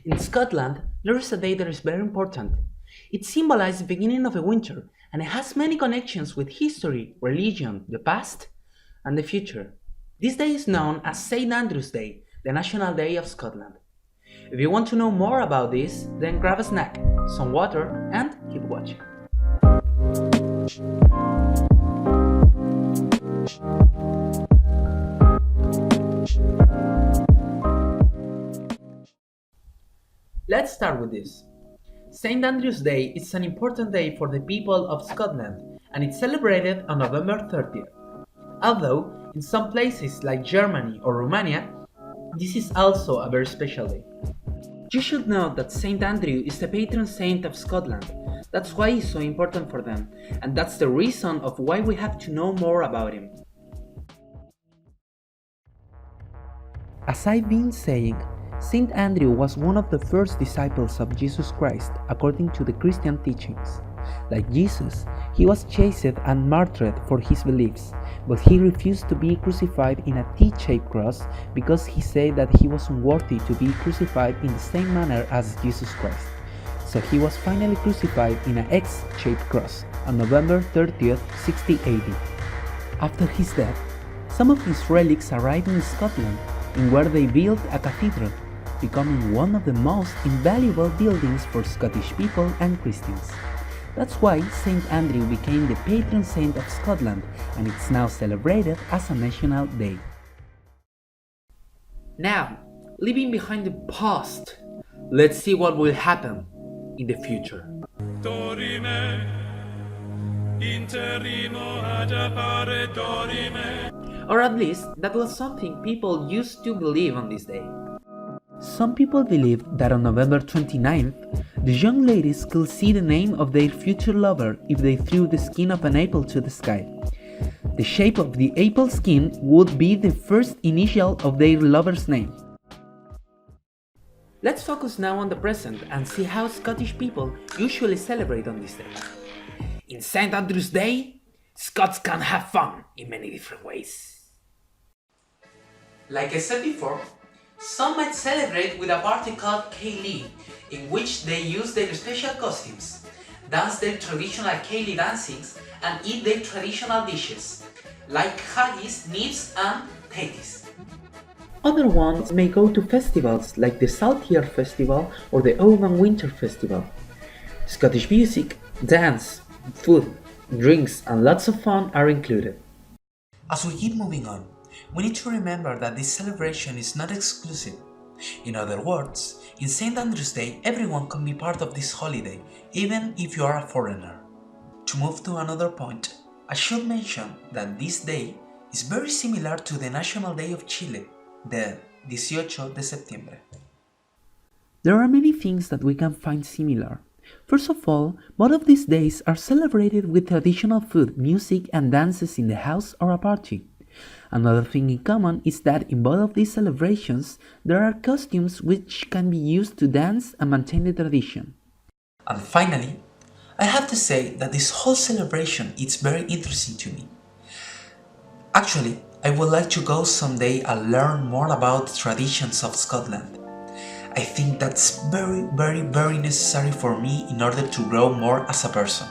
In Scotland, there is a day that is very important. It symbolizes the beginning of a winter and it has many connections with history, religion, the past, and the future. This day is known as St. Andrew's Day, the National Day of Scotland. If you want to know more about this, then grab a snack, some water, and keep watching. Let's start with this. St. Andrew's Day is an important day for the people of Scotland and it's celebrated on November 30th. Although, in some places like Germany or Romania, this is also a very special day. You should know that St. Andrew is the patron saint of Scotland. That's why he's so important for them, and that's the reason of why we have to know more about him. As I've been saying, St. Andrew was one of the first disciples of Jesus Christ according to the Christian teachings. Like Jesus, he was chased and martyred for his beliefs, but he refused to be crucified in a T-shaped cross because he said that he was unworthy to be crucified in the same manner as Jesus Christ. So he was finally crucified in an X-shaped cross on November 30th, 60 AD. After his death, some of his relics arrived in Scotland, in where they built a cathedral, becoming one of the most invaluable buildings for Scottish people and Christians. That's why St. Andrew became the patron saint of Scotland and it's now celebrated as a national day. Now, leaving behind the past, let's see what will happen in the future. Or at least, that was something people used to believe on this day. Some people believed that on November 29th, the young ladies could see the name of their future lover if they threw the skin of an apple to the sky. The shape of the apple skin would be the first initial of their lover's name. Let's focus now on the present and see how Scottish people usually celebrate on this day. In St. Andrew's Day, Scots can have fun in many different ways. Like I said before, some might celebrate with a party called Céilí, in which they use their special costumes, dance their traditional Céilí dancings, and eat their traditional dishes, like haggis, nibs, and taties. Other ones may go to festivals like the Saltire Festival or the Oban Winter Festival. Scottish music, dance, food, drinks, and lots of fun are included. As we keep moving on, we need to remember that this celebration is not exclusive. In other words, in St. Andrew's Day, everyone can be part of this holiday, even if you are a foreigner. To move to another point, I should mention that this day is very similar to the National Day of Chile, the 18 de septiembre. There are many things that we can find similar. First of all, both of these days are celebrated with traditional food, music, and dances in the house or a party. Another thing in common is that in both of these celebrations, there are costumes which can be used to dance and maintain the tradition. And finally, I have to say that this whole celebration is very interesting to me. Actually, I would like to go someday and learn more about the traditions of Scotland. I think that's very necessary for me in order to grow more as a person.